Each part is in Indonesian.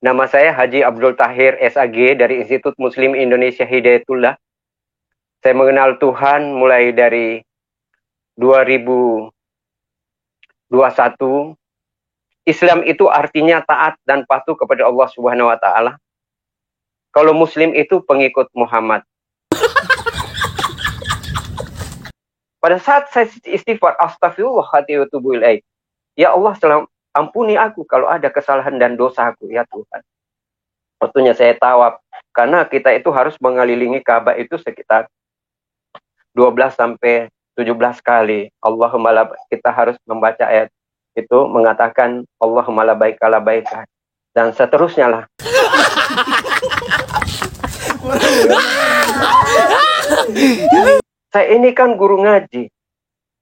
Nama saya Haji Abdul Tahir SAG dari Institut Muslim Indonesia Hidayatullah. Saya mengenal Tuhan mulai dari 2021. Islam itu artinya taat dan patuh kepada Allah Subhanahu wa taala. Kalau Muslim itu pengikut Muhammad. Pada saat saya istighfar, astagfirullah wa atubu ilaih. Ya Allah, ampuni aku kalau ada kesalahan dan dosa aku, ya Tuhan. Waktunya saya tawaf, karena kita itu harus mengelilingi Ka'bah itu sekitar 12 sampai 17 kali. Allahumma labbaik. Kita harus membaca ayat itu mengatakan Allahumma labbaik labbaik dan seterusnya lah. Saya ini kan guru ngaji.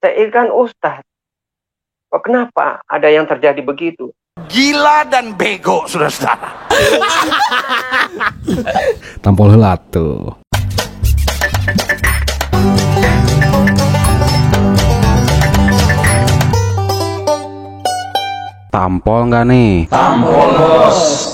Saya ini kan ustaz. Kok kenapa ada yang terjadi begitu? Gila dan bego, saudara-saudara. Tampol heula tuh. Tampol nggak nih? Tampol, bos.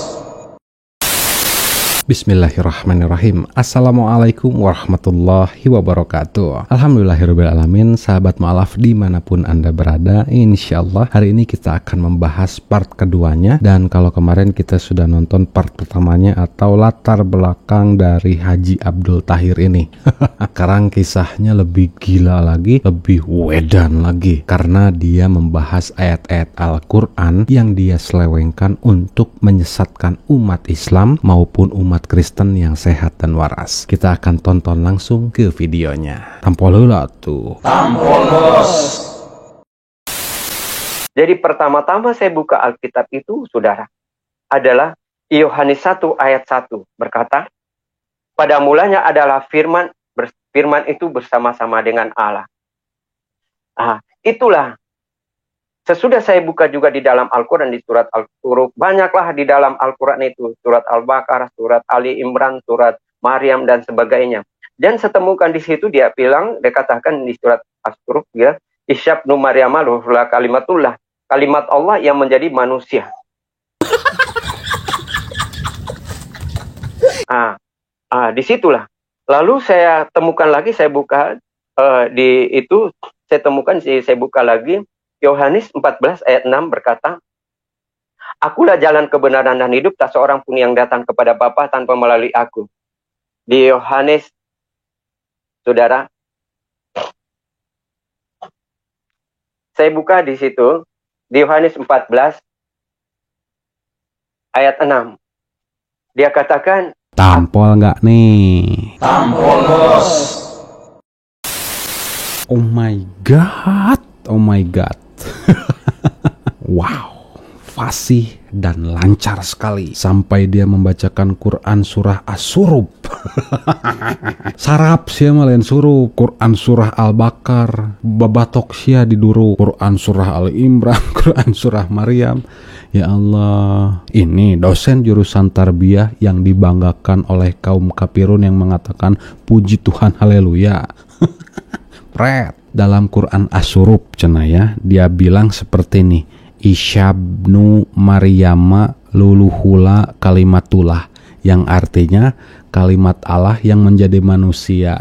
Bismillahirrahmanirrahim. Assalamualaikum warahmatullahi wabarakatuh. Alhamdulillahirrahmanirrahim. Sahabat mu'alaf dimanapun anda berada, insyaallah hari ini kita akan membahas part keduanya. Dan kalau kemarin kita sudah nonton part pertamanya atau latar belakang dari Haji Abdul Tahir ini, sekarang kisahnya lebih gila lagi, lebih wedan lagi, karena dia membahas ayat-ayat Al-Quran yang dia selewengkan untuk menyesatkan umat Islam maupun umat Kristen yang sehat dan waras. Kita akan tonton langsung ke videonya. Tampol heula tuh. Tampol, bos. Jadi pertama-tama saya buka Alkitab itu, saudara, adalah Yohanes 1 ayat 1 berkata, pada mulanya adalah firman, firman itu bersama-sama dengan Allah. Itulah. Sesudah saya buka juga di dalam Al-Quran, di surat Al-Qur'an, banyaklah di dalam Al-Quran itu, surat Al-Baqarah, surat Ali Imran, surat Maryam, dan sebagainya. Dan setemukan di situ dia bilang, dia katakan di surat As-Suruf, ya, Isyabnu Maryamah ruhullah kalimatullah, kalimat Allah yang menjadi manusia. Disitulah. Lalu saya temukan lagi, saya buka saya buka lagi, Yohanes 14 ayat 6 berkata, akulah jalan kebenaran dan hidup, tak seorang pun yang datang kepada Bapa tanpa melalui aku. Di Yohanes, saudara, saya buka di situ, di Yohanes 14 ayat 6. Dia katakan, tampol nggak nih? Tampol, bos. Oh my god, oh my god. Wow, fasih dan lancar sekali sampai dia membacakan Quran surah As-Surub. Sarap sia malen suruh Quran surah Al-Baqarah, babatok sia diduru Quran surah Ali Imran, Quran surah Maryam. Ya Allah, ini dosen jurusan tarbiyah yang dibanggakan oleh kaum kafirun yang mengatakan puji Tuhan haleluya. Pret. Dalam Quran As-Surub cenaya, dia bilang seperti ini, Isyabnu Maryama luluhula kalimatullah, yang artinya kalimat Allah yang menjadi manusia.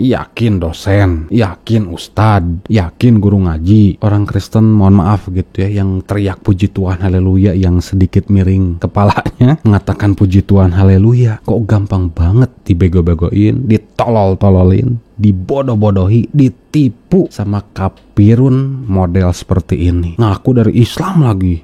Yakin dosen, yakin ustad, yakin guru ngaji, orang Kristen mohon maaf gitu ya, yang teriak puji Tuhan haleluya, yang sedikit miring kepalanya mengatakan puji Tuhan haleluya. Kok gampang banget dibego-begoin, ditolol-tololin, dibodoh-bodohi, ditipu sama kafirun model seperti ini. Ngaku dari Islam lagi.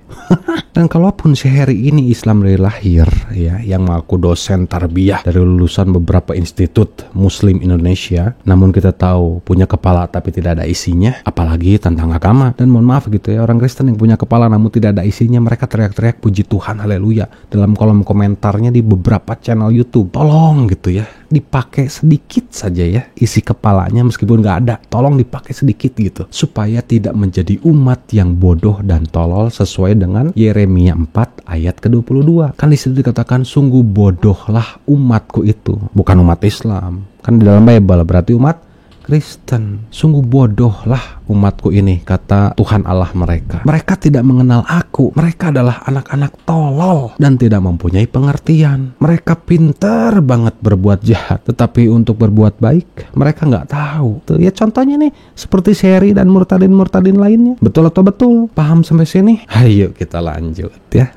Dan kalaupun sehari ini Islam dari lahir ya, yang mengaku dosen tarbiyah dari lulusan beberapa institut Muslim Indonesia, namun kita tahu punya kepala tapi tidak ada isinya, apalagi tentang agama. Dan mohon maaf gitu ya, orang Kristen yang punya kepala namun tidak ada isinya, mereka teriak-teriak puji Tuhan haleluya dalam kolom komentarnya di beberapa channel YouTube. Tolong gitu ya, dipakai sedikit saja ya isi kepalanya, meskipun nggak ada, tolong dipakai sedikit gitu, supaya tidak menjadi umat yang bodoh dan tolol sesuai dengan Yeremia 4 ayat ke-22. Kan di situ dikatakan sungguh bodohlah umatku itu, bukan umat Islam. Kan di dalam Bible berarti umat Kristen. Sungguh bodohlah umatku ini, kata Tuhan Allah mereka. Mereka tidak mengenal aku. Mereka adalah anak-anak tolol dan tidak mempunyai pengertian. Mereka pintar banget berbuat jahat, tetapi untuk berbuat baik mereka nggak tahu. Tuh ya, contohnya nih seperti Sherry dan murtadin lainnya. Betul atau betul? Paham sampai sini? Ayo kita lanjut ya.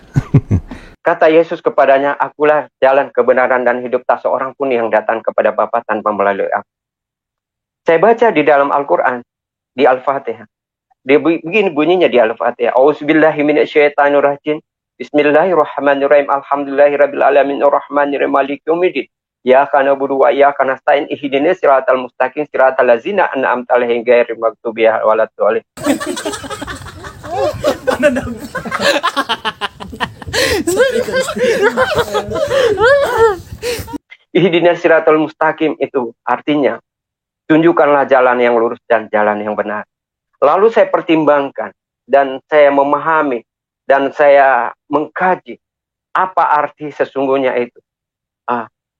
Kata Yesus kepadanya, akulah jalan kebenaran dan hidup, tak seorang pun yang datang kepada Bapa tanpa melalui aku. Saya baca di dalam Al-Quran, di Al-Fatihah. Dia begini bunyinya di Al-Fatihah. A'udzubillahi minasyaitonirrajim. Bismillahirrahmanirrahim. Alhamdulillahirabbil alamin arrahmanirrahim maliki yaumiddin. Iyyaka na'budu wa iyyaka nasta'in ihdinas siratal mustaqim siratal ladzina an'amta 'alaihim ghairil maghdubi 'alaihim waladdallin. Ihdinas siratal mustaqim itu artinya tunjukkanlah jalan yang lurus dan jalan yang benar. Lalu saya pertimbangkan dan saya memahami dan saya mengkaji apa arti sesungguhnya itu.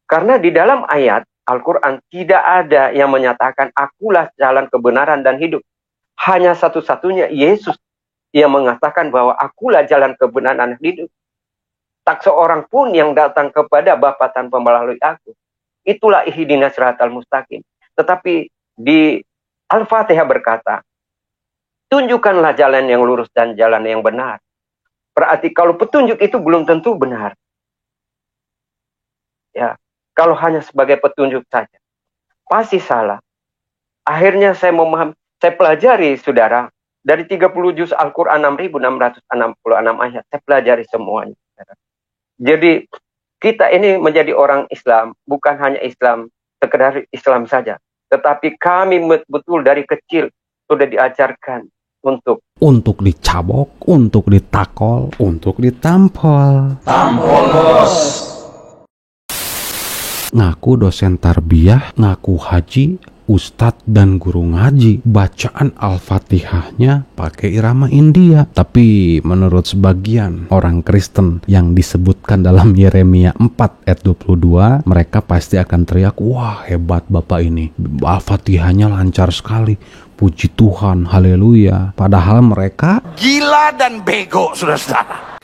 Karena di dalam ayat Al-Quran tidak ada yang menyatakan akulah jalan kebenaran dan hidup. Hanya satu-satunya Yesus yang mengatakan bahwa akulah jalan kebenaran dan hidup. Tak seorang pun yang datang kepada Bapa tanpa melalui aku. Itulah ihdinas siratal mustaqim. Tetapi di Al-Fatihah berkata, tunjukkanlah jalan yang lurus dan jalan yang benar. Berarti kalau petunjuk itu belum tentu benar. Ya, kalau hanya sebagai petunjuk saja, pasti salah. Akhirnya saya memahami, saya pelajari saudara, dari 30 juz Al-Quran 6.666 ayat, saya pelajari semuanya. Jadi kita ini menjadi orang Islam, bukan hanya Islam, sekedar Islam saja. Tetapi kami betul dari kecil sudah diajarkan untuk dicabok, untuk ditakol, untuk ditampol. Tampol bos. Ngaku dosen tarbiyah, ngaku haji, ustadz dan guru ngaji. Bacaan Al-Fatihahnya pakai irama India. Tapi menurut sebagian orang Kristen yang disebutkan dalam Yeremia 4 ayat 22, mereka pasti akan teriak, wah hebat Bapak ini, Al-Fatihahnya lancar sekali, puji Tuhan, haleluya. Padahal mereka Gila dan bego, saudara-saudara.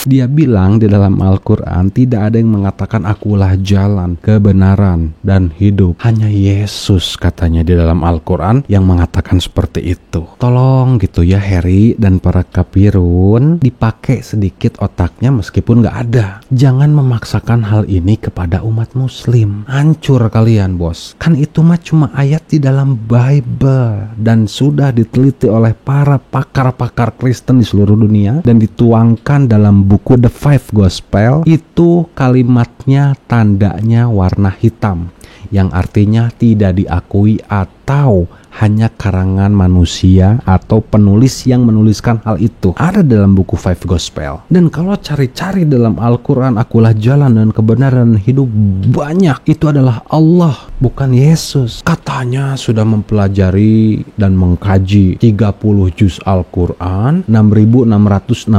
Dia bilang di dalam Al-Quran tidak ada yang mengatakan akulah jalan, kebenaran, dan hidup. Hanya Yesus katanya di dalam Al-Quran yang mengatakan seperti itu. Tolong gitu ya Harry dan para kapirun, dipakai sedikit otaknya meskipun gak ada. Jangan memaksakan hal ini kepada umat muslim. Hancur kalian bos. Kan itu mah cuma ayat di dalam Bible dan sudah diteliti oleh para pakar-pakar Kristen di seluruh dunia dan dituangkan dalam buku The Five Gospel. Itu kalimatnya tandanya warna hitam, yang artinya tidak diakui atau hanya karangan manusia atau penulis yang menuliskan hal itu. Ada dalam buku Five Gospel. Dan kalau cari-cari dalam Al-Quran, akulah jalan dan kebenaran dan hidup, banyak. Itu adalah Allah, bukan Yesus. Katanya sudah mempelajari dan mengkaji 30 juz Al-Quran, 6.666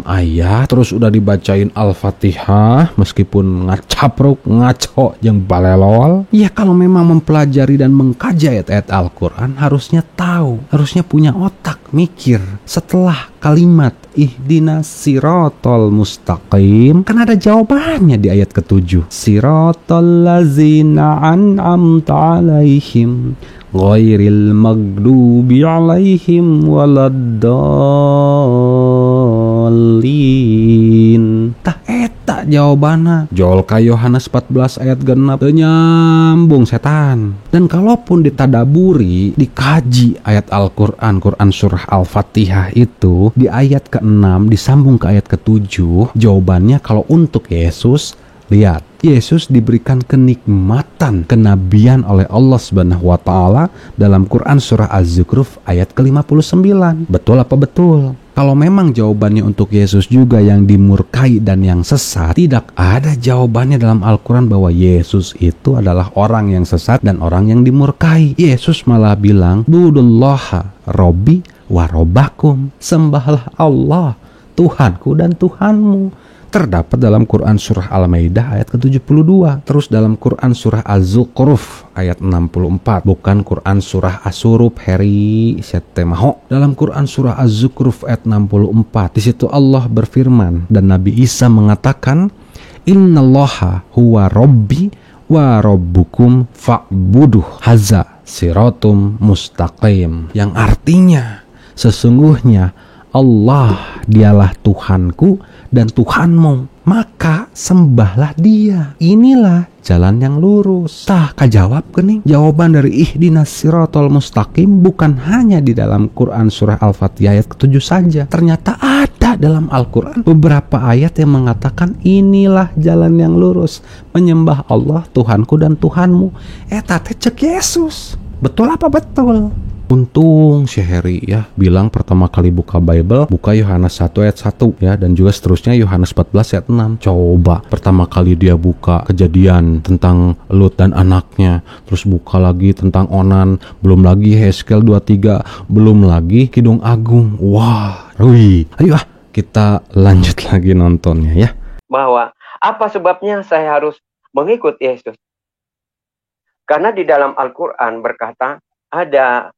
ayat, terus udah dibacain Al-Fatihah, meskipun ngacapruk, ngaco, yang balelol. Ya kalau memang mempelajari dan mengkaji ayat-ayat Al-Quran, harusnya tahu, harusnya punya otak mikir. Setelah kalimat ihdinas siratal mustaqim, kan ada jawabannya di ayat ke-7. Siratal ladzina an'amta alaihim ghairil maghdubi alaihim waladdallin. Tah eta jawabannya. Jol ka Yohanes 14 ayat genep. Teu nyambung setan. Dan kalaupun ditadaburi, dikaji ayat Al-Quran, Quran surah Al-Fatihah itu, di ayat ke-6 disambung ke ayat ke-7, jawabannya kalau untuk Yesus, lihat, Yesus diberikan kenikmatan kenabian oleh Allah Subhanahu wa taala dalam Quran surah Az-Zukhruf ayat ke-59. Betul apa betul? Kalau memang jawabannya untuk Yesus juga yang dimurkai dan yang sesat, tidak ada jawabannya dalam Al-Quran bahwa Yesus itu adalah orang yang sesat dan orang yang dimurkai. Yesus malah bilang, budullaha robbi wa robbakum, sembahlah Allah, Tuhanku dan Tuhanmu. terdapat dalam Quran surah Al-Maidah ayat ke-72. Terus dalam Quran surah Az-Zukhruf ayat 64. Bukan Quran surah As-Surub Heri Setemaho. Dalam Quran surah Az-Zukhruf ayat 64. Di situ Allah berfirman dan Nabi Isa mengatakan, "Innallaha huwa rabbi wa rabbukum fa'buduh haza siratum mustaqim." Yang artinya sesungguhnya Allah dialah Tuhanku dan Tuhanmu, maka sembahlah Dia. Inilah jalan yang lurus. Tah kajawab kening. Jawaban dari ihdinas siratal mustaqim bukan hanya di dalam Quran surah Al-Fatihah ayat ke-7 saja. Ternyata ada dalam Al-Quran beberapa ayat yang mengatakan inilah jalan yang lurus, menyembah Allah Tuhanku dan Tuhanmu. Eta teh cek Yesus. Betul apa betul? Untung si Heri ya bilang pertama kali buka Bible, buka Yohanes 1 ayat 1 ya, dan juga seterusnya Yohanes 14 ayat 6. Coba pertama kali dia buka Kejadian tentang Lut dan anaknya, terus buka lagi tentang Onan, belum lagi Hezkel 23, belum lagi Kidung Agung. Wah, Rui. Ayo kita lanjut lagi nontonnya ya. Bahwa apa sebabnya saya harus mengikut Yesus? Karena di dalam Al-Quran berkata, ada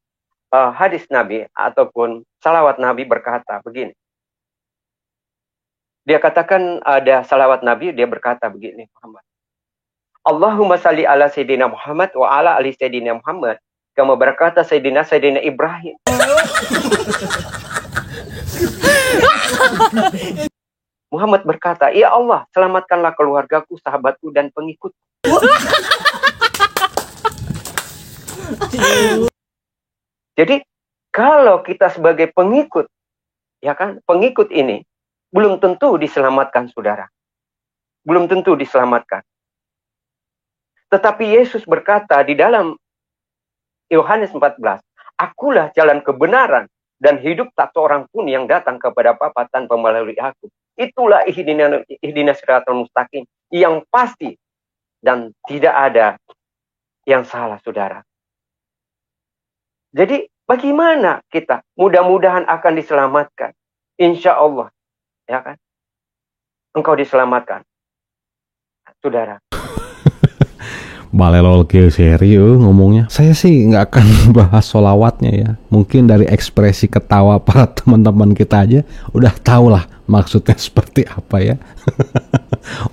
hadis Nabi ataupun salawat Nabi berkata begini. Dia katakan ada salawat Nabi, dia berkata begini, Muhammad. Allahumma salli ala Sayyidina Muhammad wa ala ali Sayyidina Muhammad. Kama berkata Sayyidina Ibrahim. Muhammad berkata, ya Allah, selamatkanlah keluargaku, sahabatku, dan pengikutku. Jadi kalau kita sebagai pengikut, ya kan, pengikut ini belum tentu diselamatkan, saudara. Belum tentu diselamatkan. Tetapi Yesus berkata di dalam Yohanes 14, akulah jalan kebenaran dan hidup, tak seorang pun yang datang kepada Bapa tanpa melalui aku. Itulah ihdinas siratal mustaqim yang pasti dan tidak ada yang salah, saudara. Jadi bagaimana kita? Mudah-mudahan akan diselamatkan. Insya Allah. Ya kan? Engkau diselamatkan. Saudara. Balelol ke seri ngomongnya. Saya sih nggak akan bahas solawatnya ya. Mungkin dari ekspresi ketawa para teman-teman kita aja udah tahu lah maksudnya seperti apa ya.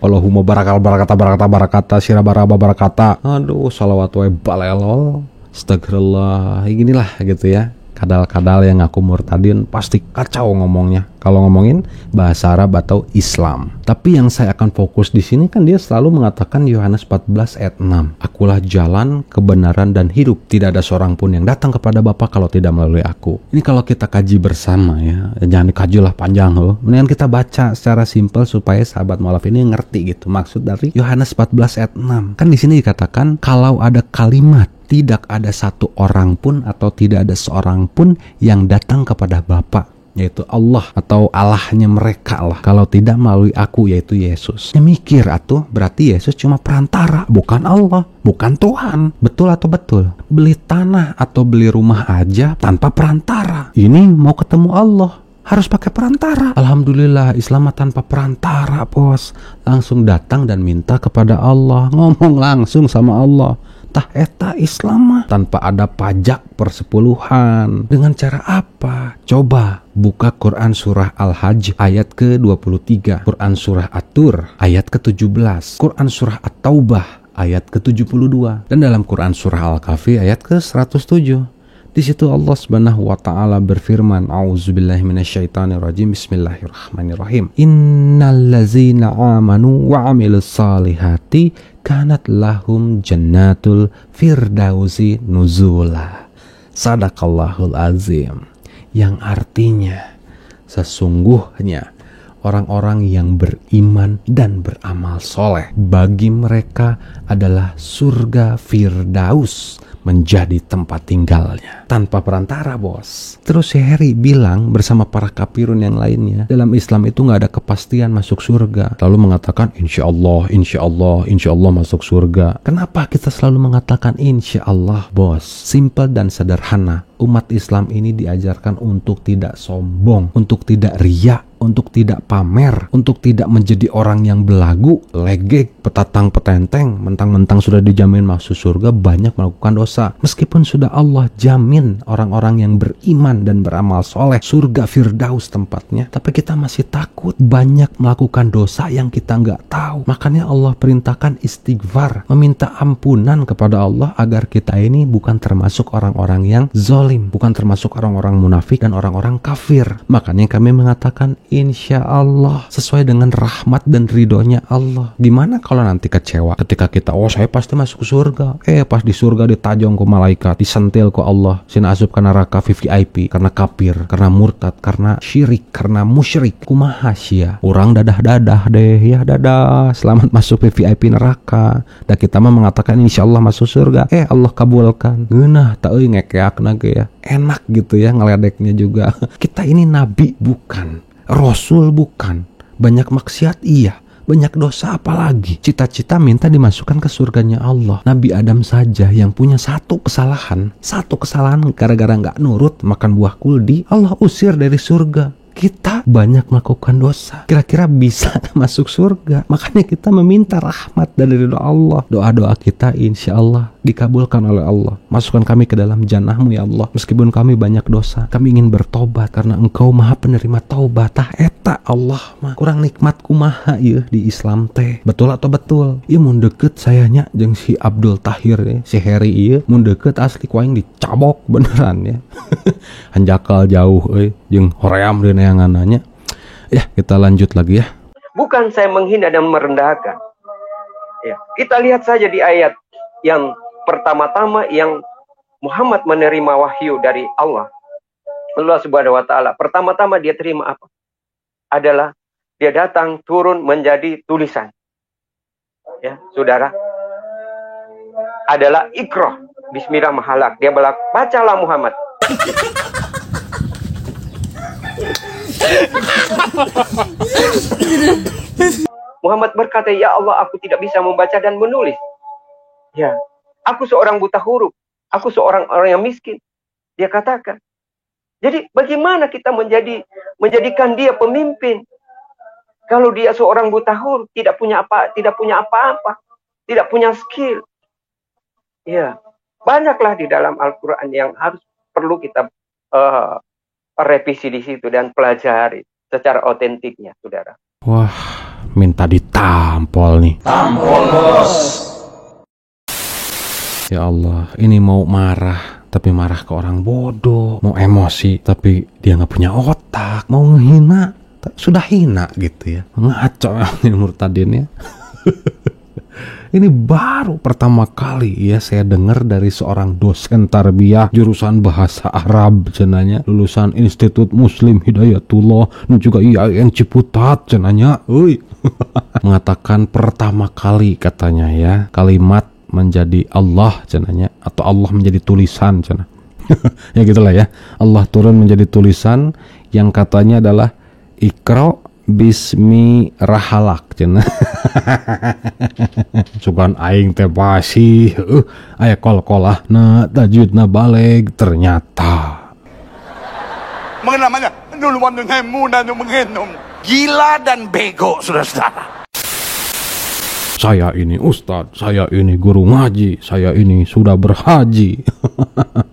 Allahumma barakata sirabaraba barakata. Aduh, solawat wae balelol. Astagfirullah, ginilah gitu ya. Kadal-kadal yang aku murtadin pasti kacau ngomongnya. Kalau ngomongin bahasa Arab atau Islam. Tapi yang saya akan fokus di sini kan dia selalu mengatakan Yohanes 14 ayat 6. Akulah jalan, kebenaran dan hidup. Tidak ada seorang pun yang datang kepada Bapa kalau tidak melalui aku. Ini kalau kita kaji bersama ya. Jangan dikaji lah panjang loh. Mendingan kita baca secara simpel supaya sahabat mualaf ini ngerti gitu. Maksud dari Yohanes 14 ayat 6. Kan di sini dikatakan kalau ada kalimat, tidak ada satu orang pun atau tidak ada seorang pun yang datang kepada Bapa, yaitu Allah atau Allahnya mereka lah, kalau tidak melalui aku, yaitu Yesus. Ya mikir atuh, berarti Yesus cuma perantara, bukan Allah, bukan Tuhan. Betul atau betul? Beli tanah atau beli rumah aja tanpa perantara. Ini mau ketemu Allah harus pakai perantara. Alhamdulillah Islam tanpa perantara, bos. Langsung datang dan minta kepada Allah, ngomong langsung sama Allah. Tah eta Islam tanpa ada pajak persepuluhan. Dengan cara apa? Coba buka Quran surah Al-Hajj ayat ke-23, Quran surah At-Tur ayat ke-17, Quran surah At-Taubah ayat ke-72, dan dalam Quran surah Al-Kahfi ayat ke-107. Di situ Allah Subhanahu wa taala berfirman, A'udzubillahi minasyaitonirrajim. Bismillahirrahmanirrahim. Innallazina amanu wa 'amilus salihati kanat lahum jannatul firdausi nuzula. Sadaqallahul azim. Yang artinya sesungguhnya orang-orang yang beriman dan beramal soleh, bagi mereka adalah surga Firdaus menjadi tempat tinggalnya tanpa perantara, bos. Terus si Heri bilang bersama para kafirun yang lainnya, dalam Islam itu nggak ada kepastian masuk surga, lalu mengatakan insya Allah masuk surga. Kenapa kita selalu mengatakan insya Allah, bos? Simple dan sederhana. Umat Islam ini diajarkan untuk tidak sombong, untuk tidak riya, untuk tidak pamer, untuk tidak menjadi orang yang belagu, legek, petatang petenteng, mentang-mentang sudah dijamin masuk surga, banyak melakukan dosa. Meskipun sudah Allah jamin orang-orang yang beriman dan beramal soleh, surga Firdaus tempatnya, tapi kita masih takut, banyak melakukan dosa yang kita nggak tahu. Makanya Allah perintahkan istighfar, meminta ampunan kepada Allah agar kita ini bukan termasuk orang-orang yang zalim, bukan termasuk orang-orang munafik dan orang-orang kafir. Makanya kami mengatakan insya Allah sesuai dengan rahmat dan ridhonya Allah. Gimana kalau nanti kecewa ketika kita, oh saya pasti masuk surga, pas di surga ditajong ke malaikat, disentil ke Allah, sina asup ke neraka VVIP karena kafir, karena murtad, karena syirik, karena musyrik. Kumaha sia orang dadah-dadah deh, ya dadah selamat masuk VVIP neraka. Dan kita mah mengatakan insya Allah masuk surga, Allah kabulkan. Ngeunah tak euy ngekeakna ge ya. Enak gitu ya ngeledeknya juga. Kita ini nabi bukan, rasul bukan, banyak maksiat iya, banyak dosa apalagi. Cita-cita minta dimasukkan ke surganya Allah. Nabi Adam saja yang punya satu kesalahan gara-gara nggak nurut makan buah kuldi, Allah usir dari surga. Kita banyak melakukan dosa, kira-kira bisa masuk surga. Makanya kita meminta rahmat dari ridho Allah. Doa-doa kita insya Allah dikabulkan oleh Allah. Masukkan kami ke dalam jannah-Mu ya Allah. Meskipun kami banyak dosa, kami ingin bertobat karena Engkau maha penerima taubat. Tah eta Allah mah kurang nikmat kumaha ya di Islam teh. Betul atau betul? Ieu mun deket sayanya jeung si Abdul Tahir ya, si Heri ieu mun deket asli kuaing dicabok beneran ya. Hanjakal jauh jeung hoream deui neangananya. Ya, kita lanjut lagi ya. Bukan saya menghina dan merendahkan. Ya, kita lihat saja di ayat yang pertama-tama yang Muhammad menerima wahyu dari Allah Subhanahu wa taala. Pertama-tama dia terima apa? Adalah dia datang turun menjadi tulisan. Ya, Saudara. Adalah Iqra bismillah mahalak. Dia bacalah Muhammad. Muhammad berkata, ya Allah, aku tidak bisa membaca dan menulis. Ya, aku seorang buta huruf. Aku seorang orang yang miskin. Dia katakan. Jadi bagaimana kita menjadikan dia pemimpin kalau dia seorang buta huruf, tidak punya apa-apa, tidak punya skill. Ya, banyaklah di dalam Al-Quran yang perlu kita revisi di situ dan pelajari secara otentiknya, saudara. Wah, minta ditampol nih. Tampol, bos. Ya Allah, ini mau marah, tapi marah ke orang bodoh. Mau emosi, tapi dia nggak punya otak. Mau ngehina, sudah hina gitu ya. Ngaco ini murtadin ya. Ini baru pertama kali ya saya dengar dari seorang dosen tarbiyah jurusan bahasa Arab cenanya, lulusan Institut Muslim Hidayatullah dan juga IAIN Ciputat cenanya. Mengatakan pertama kali katanya ya, kalimat menjadi Allah cenanya, atau Allah menjadi tulisan cenah. Ya gitulah ya. Allah turun menjadi tulisan yang katanya adalah Iqra bismi rahalak cenah. Sugan aing teh basi aya kol-kolahna tajwidna baleg ternyata. Mengenamanya nuluman menghenum. Gila dan bego, saudara-saudara. Saya ini ustadz, saya ini guru ngaji, saya ini sudah berhaji.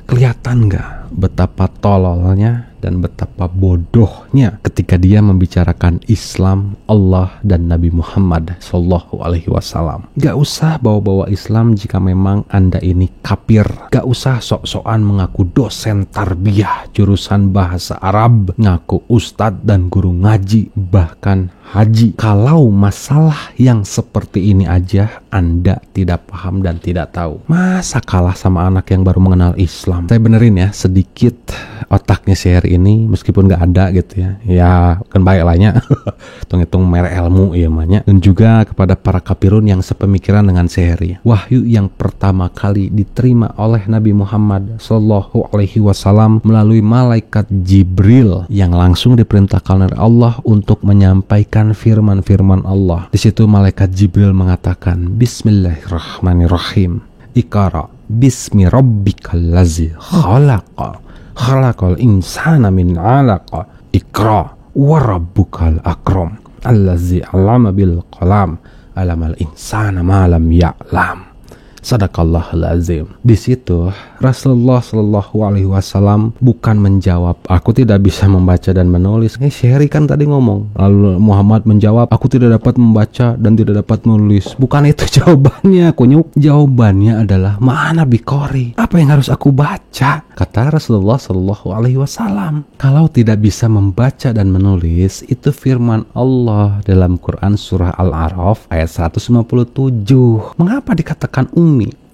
Kelihatan nggak betapa tololnya dan betapa bodohnya ketika dia membicarakan Islam, Allah dan Nabi Muhammad Sallallahu Alaihi Wasallam. Gak usah bawa-bawa Islam jika memang Anda ini kafir. Gak usah sok-sokan mengaku dosen tarbiyah jurusan bahasa Arab, ngaku ustadz dan guru ngaji, bahkan haji. Kalau masalah yang seperti ini aja Anda tidak paham dan tidak tahu, masa kalah sama anak yang baru mengenal Islam? Saya benerin ya sedikit otaknya si Heri ini, meskipun gak ada gitu ya, ya kan baik lahnya. Hitung-hitung merek ilmu ya namanya. Dan juga kepada para kafirun yang sepemikiran dengan si Heri, wahyu yang pertama kali diterima oleh Nabi Muhammad Sallallahu Alaihi Wasallam melalui malaikat Jibril yang langsung diperintahkan oleh Allah untuk menyampaikan firman-firman Allah. Di situ malaikat Jibril mengatakan, Bismillahirrahmanirrahim. Iqra bismi rabbikal ladzi khalaq. Khalaqal insana min 'alaq. Iqra wa rabbukal akram allazi 'allama bil qalam 'allamal insana ma lam ya'lam. Sadaqallahul azim. Di situ Rasulullah Shallallahu Alaihi Wasallam bukan menjawab, aku tidak bisa membaca dan menulis. Syahri kan tadi ngomong. Lalu Muhammad menjawab, aku tidak dapat membaca dan tidak dapat menulis. Bukan itu jawabannya, kunyuk. Jawabannya adalah mana biqori. Apa yang harus aku baca? Kata Rasulullah Shallallahu Alaihi Wasallam, kalau tidak bisa membaca dan menulis, itu firman Allah dalam Quran surah Al-A'raf ayat 157. Mengapa dikatakan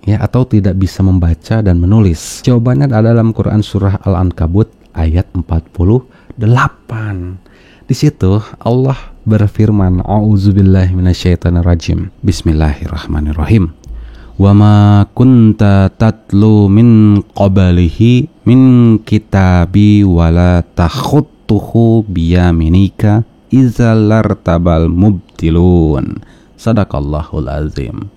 ya, atau tidak bisa membaca dan menulis? Jawabannya ada dalam Quran surah Al-Ankabut ayat 48. Di situ Allah berfirman, A'udzubillahi minasyaitonirrajim. Bismillahirrahmanirrahim. Wa ma kunta tatlu min qablihi min kitabi wala takhutuhu biyaminika idzal lartabal mubtilun. Sadaqallahul azim.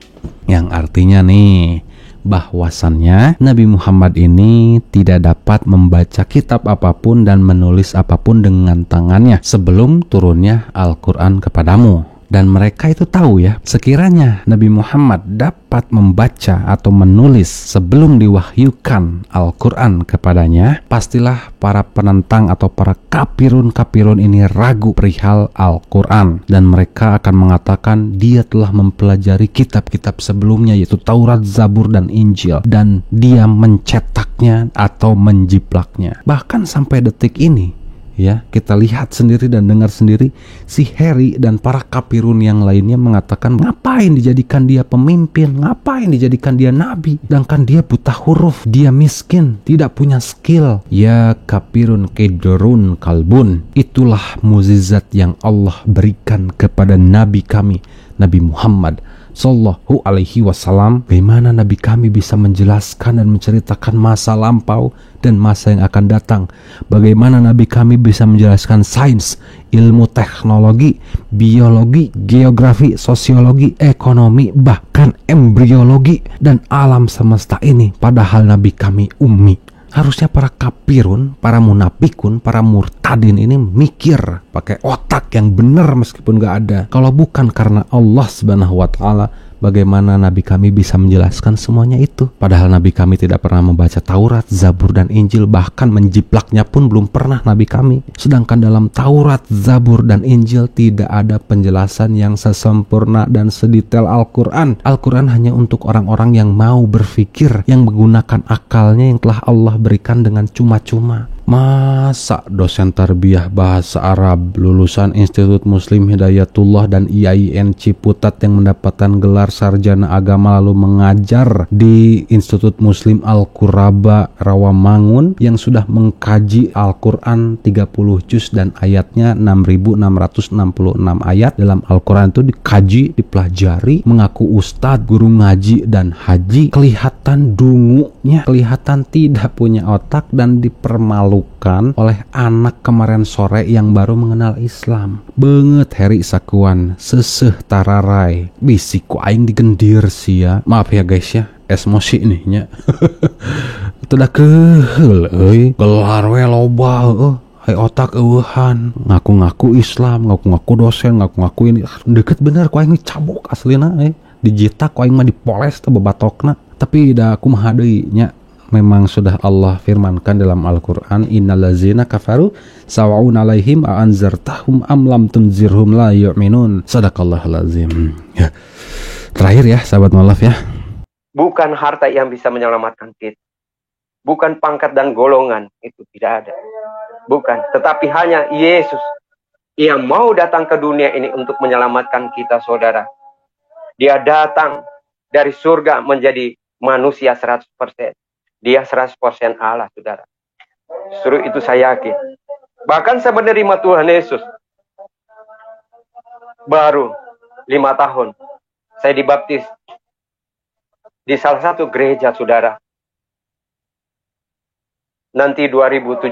Yang artinya nih, bahwasannya Nabi Muhammad ini tidak dapat membaca kitab apapun dan menulis apapun dengan tangannya sebelum turunnya Al-Quran kepadamu. Dan mereka itu tahu ya, sekiranya Nabi Muhammad dapat membaca atau menulis sebelum diwahyukan Al-Quran kepadanya, pastilah para penentang atau para kafirun ini ragu perihal Al-Quran. Dan mereka akan mengatakan dia telah mempelajari kitab-kitab sebelumnya, yaitu Taurat, Zabur, dan Injil. Dan dia mencetaknya atau menjiplaknya. Bahkan sampai detik ini, ya, kita lihat sendiri dan dengar sendiri, si Harry dan para kafirun yang lainnya mengatakan, ngapain dijadikan dia pemimpin, ngapain dijadikan dia nabi, sedangkan dia buta huruf, dia miskin, tidak punya skill. Ya kafirun kedorun kalbun. Itulah mukjizat yang Allah berikan kepada nabi kami, Nabi Muhammad Sallallahu Alaihi Wasallam. Bagaimana Nabi kami bisa menjelaskan dan menceritakan masa lampau dan masa yang akan datang? Bagaimana Nabi kami bisa menjelaskan sains, ilmu teknologi, biologi, geografi, sosiologi, ekonomi, bahkan embriologi dan alam semesta ini, padahal Nabi kami ummi. Harusnya para kafirun, para munafikun, para murtadin ini mikir pakai otak yang benar meskipun gak ada. Kalau bukan karena Allah Subhanahu wa Ta'ala, bagaimana Nabi kami bisa menjelaskan semuanya itu? Padahal Nabi kami tidak pernah membaca Taurat, Zabur, dan Injil. Bahkan menjiplaknya pun belum pernah Nabi kami. Sedangkan dalam Taurat, Zabur, dan Injil tidak ada penjelasan yang sesempurna dan sedetail Al-Quran. Al-Quran hanya untuk orang-orang yang mau berpikir, yang menggunakan akalnya yang telah Allah berikan dengan cuma-cuma. Masa dosen tarbiyah bahasa Arab lulusan Institut Muslim Hidayatullah dan IAIN Ciputat yang mendapatkan gelar sarjana agama lalu mengajar di Institut Muslim Al-Quraba Rawamangun yang sudah mengkaji Al-Quran 30 juz dan ayatnya 6.666 ayat dalam Al-Quran itu dikaji, dipelajari, mengaku ustadz, guru ngaji dan haji, kelihatan dungunya, kelihatan tidak punya otak dan dipermalukan oleh anak kemarin sore yang baru mengenal Islam. Banget Heri sakuan seseh tararai bisiku aing digendir sia. Maaf ya guys ya, emosi nih nya. Itu dah keheul euy, gelar we loba hai otak eueuhan, ngaku-ngaku Islam, ngaku-ngaku dosen, ngaku-ngaku ini deket bener ku aing cabok aslina dijitak ku aing mah dipoles teh bebatokna. Tapi da kumaha deui nya, memang sudah Allah firmankan dalam Al-Quran, innallazina kafaru sawa'un alaihim a'anzartahum am lam tunzirhum la yu'minun. Sadaqallahul azim. Ya. Terakhir ya sahabat mualaf ya, bukan harta yang bisa menyelamatkan kita, bukan pangkat dan golongan, itu tidak ada, bukan, tetapi hanya Yesus yang mau datang ke dunia ini untuk menyelamatkan kita saudara. Dia datang dari surga menjadi manusia 100%. Dia 100% Allah, saudara. Justru itu saya yakin. Bahkan saya menerima Tuhan Yesus baru 5 tahun. Saya dibaptis di salah satu gereja, saudara. Nanti 2017,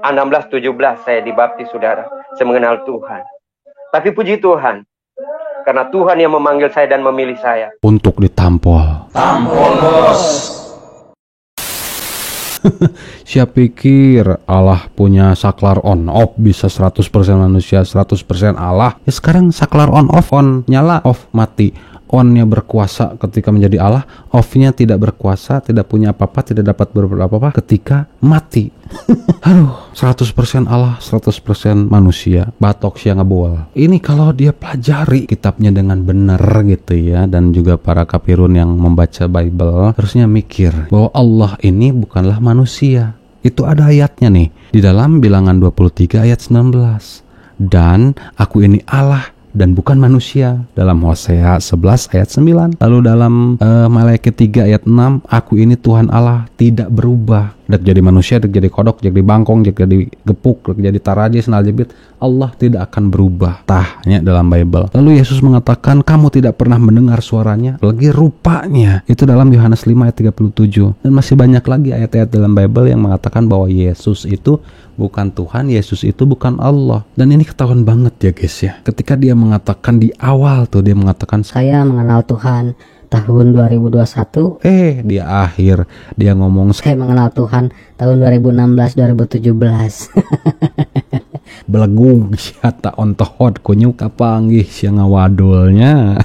16-17 saya dibaptis, saudara. Saya mengenal Tuhan. Tapi puji Tuhan, karena Tuhan yang memanggil saya dan memilih saya. Untuk ditampol. Tampol bos. Siapa pikir Allah punya saklar on off, bisa 100% manusia, 100% Allah. Ya sekarang saklar on off, on nyala, off mati. On-nya berkuasa ketika menjadi Allah, off-nya tidak berkuasa, tidak punya apa-apa, tidak dapat berbuat apa-apa ketika mati. Aduh, 100% Allah, 100% manusia. Batok siang ngebol. Ini kalau dia pelajari kitabnya dengan benar gitu ya, dan juga para kafirun yang membaca Bible harusnya mikir bahwa Allah ini bukanlah manusia. Itu ada ayatnya nih di dalam Bilangan 23 ayat 19. Dan aku ini Allah dan bukan manusia, dalam Hosea 11 ayat 9. Lalu dalam Malaikat 3 ayat 6, aku ini Tuhan Allah tidak berubah. Dak jadi manusia, dak jadi kodok, dak jadi bangkong, dak jadi gepuk, dak jadi taraji, senal jebit. Allah tidak akan berubah. Tahnya dalam Bible. Lalu Yesus mengatakan kamu tidak pernah mendengar suaranya, lagi rupanya. Itu dalam Yohanes 5 ayat 37. Dan masih banyak lagi ayat-ayat dalam Bible yang mengatakan bahwa Yesus itu bukan Tuhan, Yesus itu bukan Allah. Dan ini ketahuan banget ya guys ya. Ketika dia mengatakan di awal tuh, dia mengatakan saya mengenal Tuhan tahun 2021. Di akhir dia ngomong Saya mengenal Tuhan tahun 2016-2017. Belegung siata ontohot kunyuk kapanggih siang ngawadulnya.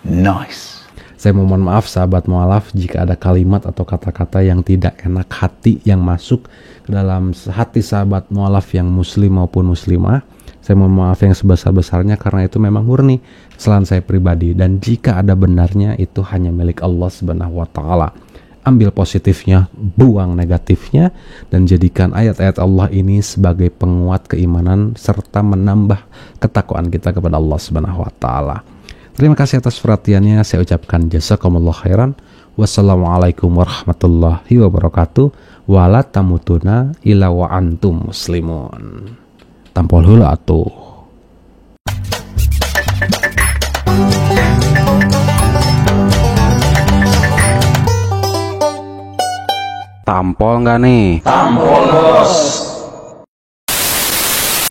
Nice. Saya mohon maaf sahabat mualaf jika ada kalimat atau kata-kata yang tidak enak hati yang masuk ke dalam hati sahabat mualaf yang muslim maupun muslimah. Saya mohon maaf yang sebesar-besarnya karena itu memang murni kesalahan saya pribadi, dan jika ada benarnya itu hanya milik Allah Subhanahu wa taala. Ambil positifnya, buang negatifnya, dan jadikan ayat-ayat Allah ini sebagai penguat keimanan serta menambah ketakwaan kita kepada Allah Subhanahu wa taala. Terima kasih atas perhatiannya. Saya ucapkan jazakumullah khairan. Wassalamualaikum warahmatullahi wabarakatuh. Wala tamutuna illa wa antum muslimun. Tampol hula atuh. Tampol nggak nih? Tampol bos.